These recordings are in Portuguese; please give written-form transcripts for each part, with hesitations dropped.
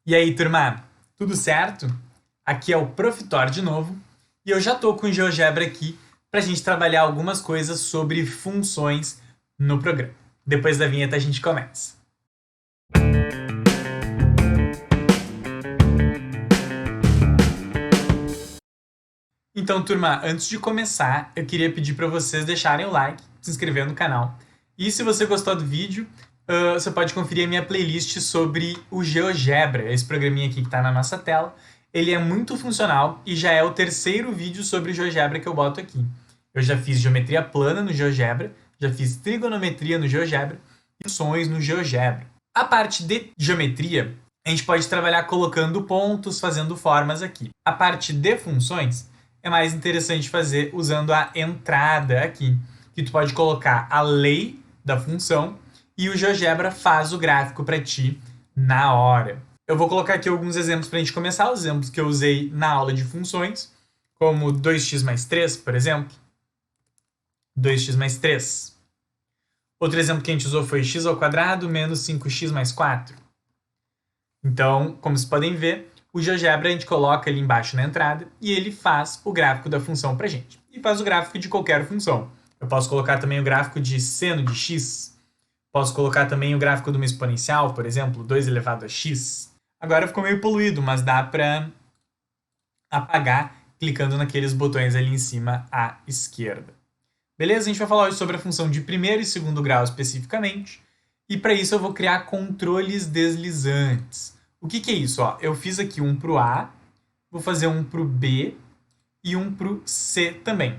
E aí, turma, tudo certo? Aqui é o Profitor de novo e eu já tô com o GeoGebra aqui para a gente trabalhar algumas coisas sobre funções no programa. Depois da vinheta a gente começa. Então, turma, antes de começar, eu queria pedir para vocês deixarem o like, se inscrever no canal. E se você gostou do vídeo, você pode conferir a minha playlist sobre o GeoGebra, esse programinha aqui que está na nossa tela. Ele é muito funcional e já é o terceiro vídeo sobre o GeoGebra que eu boto aqui. Eu já fiz geometria plana no GeoGebra, já fiz trigonometria no GeoGebra e funções no GeoGebra. A parte de geometria, a gente pode trabalhar colocando pontos, fazendo formas aqui. A parte de funções é mais interessante fazer usando a entrada aqui, que tu pode colocar a lei da função e o GeoGebra faz o gráfico para ti na hora. Eu vou colocar aqui alguns exemplos para a gente começar, os exemplos que eu usei na aula de funções, como 2x mais 3, por exemplo. 2x mais 3. Outro exemplo que a gente usou foi x ao quadrado menos 5x mais 4. Então, como vocês podem ver, o GeoGebra a gente coloca ali embaixo na entrada e ele faz o gráfico da função pra gente. E faz o gráfico de qualquer função. Eu posso colocar também o gráfico de seno de x. Posso colocar também o gráfico de uma exponencial, por exemplo, 2 elevado a x. Agora ficou meio poluído, mas dá para apagar clicando naqueles botões ali em cima à esquerda. Beleza? A gente vai falar hoje sobre a função de primeiro e segundo grau especificamente. E para isso eu vou criar controles deslizantes. O que é isso? Ó, eu fiz aqui um para o A, vou fazer um para o B e um para o C também.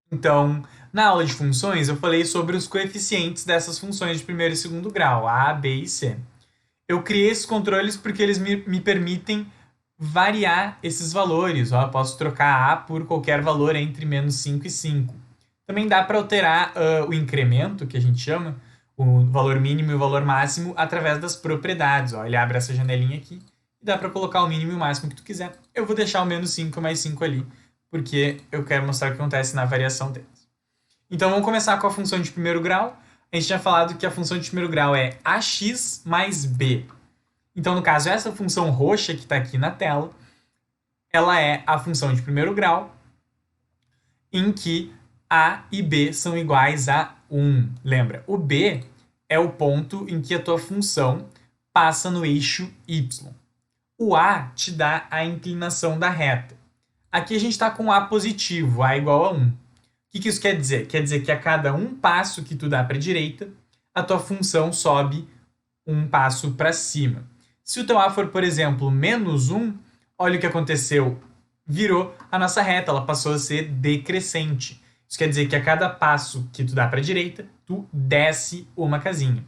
Então, na aula de funções, eu falei sobre os coeficientes dessas funções de primeiro e segundo grau, A, B e C. Eu criei esses controles porque eles me permitem variar esses valores. Ó, eu posso trocar A por qualquer valor entre menos 5 e 5. Também dá para alterar o incremento, que a gente chama, o valor mínimo e o valor máximo, através das propriedades. Ó, ele abre essa janelinha aqui e dá para colocar o mínimo e o máximo que tu quiser. Eu vou deixar o menos 5 mais 5 ali, porque eu quero mostrar o que acontece na variação deles. Então vamos começar com a função de primeiro grau. A gente tinha falado que a função de primeiro grau é ax mais b. Então, no caso, essa função roxa que está aqui na tela, ela é a função de primeiro grau em que a e b são iguais a 1. Lembra, o b é o ponto em que a tua função passa no eixo y. O a te dá a inclinação da reta. Aqui a gente está com a positivo, a igual a 1. O que isso quer dizer? Quer dizer que a cada um passo que tu dá para a direita, a tua função sobe um passo para cima. Se o teu a for, por exemplo, menos 1, olha o que aconteceu. Virou a nossa reta, ela passou a ser decrescente. Isso quer dizer que a cada passo que tu dá para a direita, tu desce uma casinha.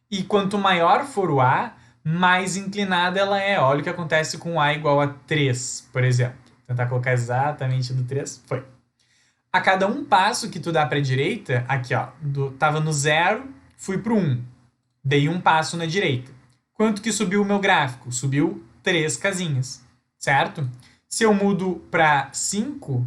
E quanto maior for o a, mais inclinada ela é. Olha o que acontece com a igual a 3, por exemplo. Vou tentar colocar exatamente no 3. Foi. A cada um passo que tu dá para a direita, aqui ó, tava no 0, fui para o 1. Dei um passo na direita. Quanto que subiu o meu gráfico? Subiu 3 casinhas, certo? Se eu mudo para 5,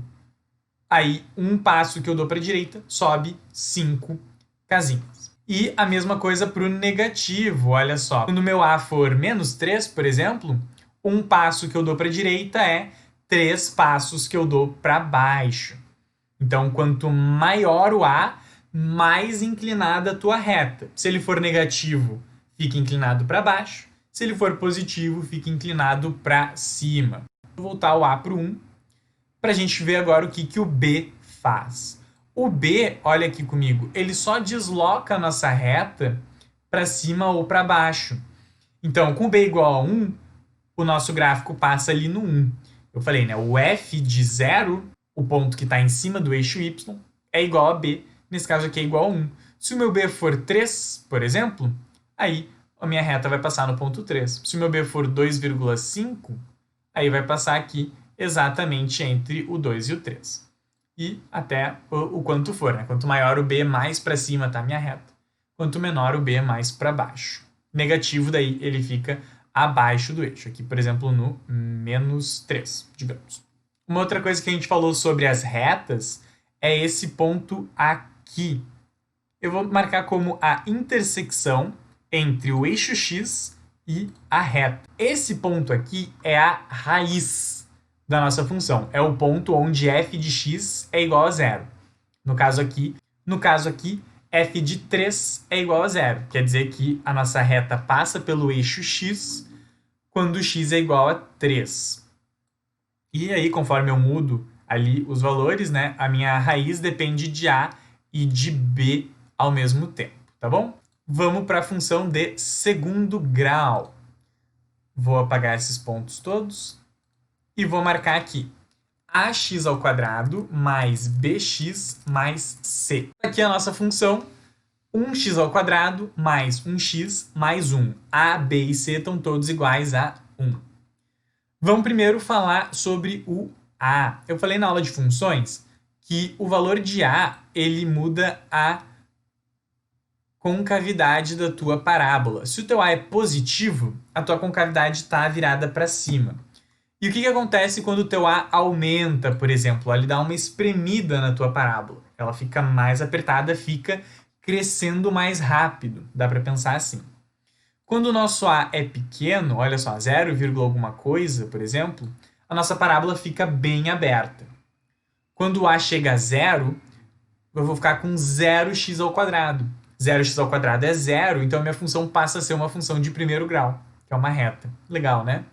aí um passo que eu dou para a direita sobe 5 casinhas. E a mesma coisa para o negativo, olha só. Quando o meu a for menos 3, por exemplo, um passo que eu dou para a direita é 3 passos que eu dou para baixo. Então, quanto maior o a, mais inclinada a tua reta. Se ele for negativo, fica inclinado para baixo. Se ele for positivo, fica inclinado para cima. Vou voltar o a para o 1, para a gente ver agora o que o b faz. O b, olha aqui comigo, ele só desloca a nossa reta para cima ou para baixo. Então, com b igual a 1, o nosso gráfico passa ali no 1. Eu falei, né? O f de 0, o ponto que está em cima do eixo y, é igual a b. Nesse caso aqui é igual a 1. Se o meu b for 3, por exemplo, aí a minha reta vai passar no ponto 3. Se o meu b for 2,5, aí vai passar aqui exatamente entre o 2 e o 3. E até o quanto for, né? Quanto maior o b, mais para cima está a minha reta. Quanto menor o b, mais para baixo. Negativo, daí ele fica abaixo do eixo. Aqui, por exemplo, no menos 3, digamos. Uma outra coisa que a gente falou sobre as retas é esse ponto aqui. Eu vou marcar como a intersecção entre o eixo x e a reta. Esse ponto aqui é a raiz da nossa função. É o ponto onde f de x é igual a zero. No caso aqui, f de 3 é igual a zero. Quer dizer que a nossa reta passa pelo eixo x quando x é igual a 3. E aí, conforme eu mudo ali os valores, né, a minha raiz depende de a e de b ao mesmo tempo, tá bom? Vamos para a função de segundo grau. Vou apagar esses pontos todos e vou marcar aqui ax ao quadrado mais bx mais c. Aqui a nossa função, 1x ao quadrado mais 1x mais 1. A, b e c estão todos iguais a 1. Vamos primeiro falar sobre o a. Eu falei na aula de funções que o valor de a, ele muda a concavidade da tua parábola. Se o teu a é positivo, a tua concavidade está virada para cima. E o que acontece quando o teu a aumenta, por exemplo? Ele dá uma espremida na tua parábola. Ela fica mais apertada, fica crescendo mais rápido. Dá para pensar assim. Quando o nosso a é pequeno, olha só, 0, alguma coisa, por exemplo, a nossa parábola fica bem aberta. Quando o a chega a 0, eu vou ficar com 0x ao quadrado. 0x ao quadrado é 0, então a minha função passa a ser uma função de primeiro grau, que é uma reta. Legal, né?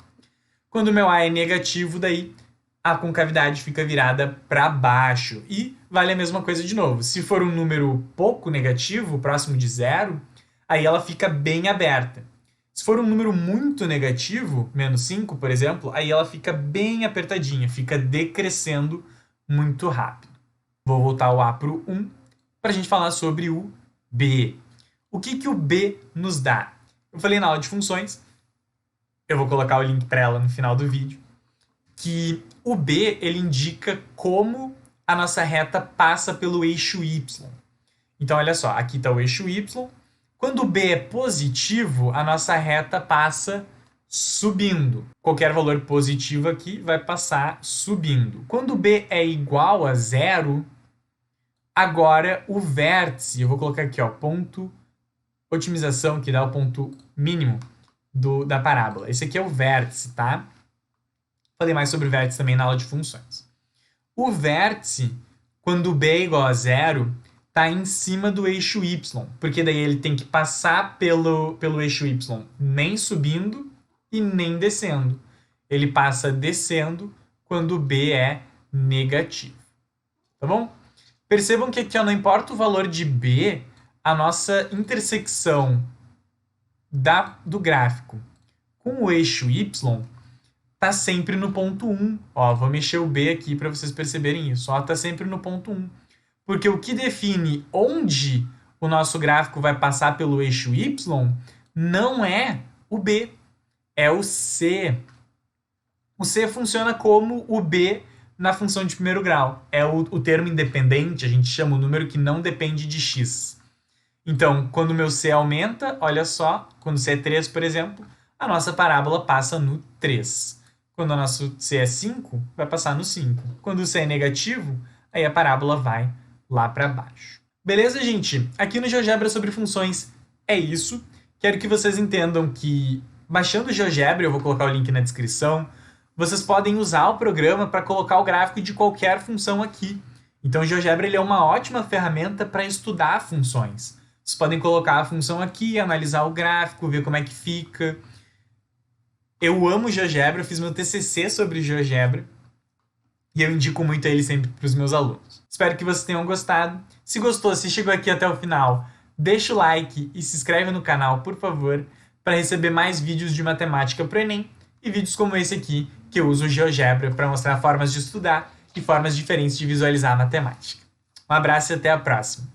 Quando o meu a é negativo, daí a concavidade fica virada para baixo. E vale a mesma coisa de novo. Se for um número pouco negativo, próximo de 0, aí ela fica bem aberta. Se for um número muito negativo, menos 5, por exemplo, aí ela fica bem apertadinha, fica decrescendo muito rápido. Vou voltar o a para o 1 para a gente falar sobre o b. O que o b nos dá? Eu falei na aula de funções, eu vou colocar o link para ela no final do vídeo, que o b ele indica como a nossa reta passa pelo eixo y. Então, olha só, aqui está o eixo y. Quando o b é positivo, a nossa reta passa subindo. Qualquer valor positivo aqui vai passar subindo. Quando o b é igual a 0, agora o vértice, eu vou colocar aqui, ó, ponto otimização, que dá o ponto mínimo da parábola. Esse aqui é o vértice, tá? Falei mais sobre o vértice também na aula de funções. O vértice, quando o b é igual a 0, está em cima do eixo y, porque daí ele tem que passar pelo eixo y nem subindo e nem descendo. Ele passa descendo quando o b é negativo. Tá bom? Percebam que aqui, ó, não importa o valor de b, a nossa intersecção do gráfico com o eixo y está sempre no ponto 1. Ó, vou mexer o b aqui para vocês perceberem isso. Está sempre no ponto 1. Porque o que define onde o nosso gráfico vai passar pelo eixo y não é o b, é o c. O c funciona como o b na função de primeiro grau. É o termo independente, a gente chama o número que não depende de x. Então, quando o meu c aumenta, olha só, quando c é 3, por exemplo, a nossa parábola passa no 3. Quando o nosso c é 5, vai passar no 5. Quando o c é negativo, aí a parábola vai lá para baixo. Beleza, gente? Aqui no GeoGebra sobre funções é isso. Quero que vocês entendam que, baixando o GeoGebra, eu vou colocar o link na descrição, vocês podem usar o programa para colocar o gráfico de qualquer função aqui. Então, o GeoGebra ele é uma ótima ferramenta para estudar funções. Vocês podem colocar a função aqui, analisar o gráfico, ver como é que fica. Eu amo GeoGebra, eu fiz meu TCC sobre GeoGebra e eu indico muito ele sempre para os meus alunos. Espero que vocês tenham gostado. Se gostou, se chegou aqui até o final, deixa o like e se inscreve no canal, por favor, para receber mais vídeos de matemática para o Enem e vídeos como esse aqui, que eu uso o GeoGebra para mostrar formas de estudar e formas diferentes de visualizar a matemática. Um abraço e até a próxima!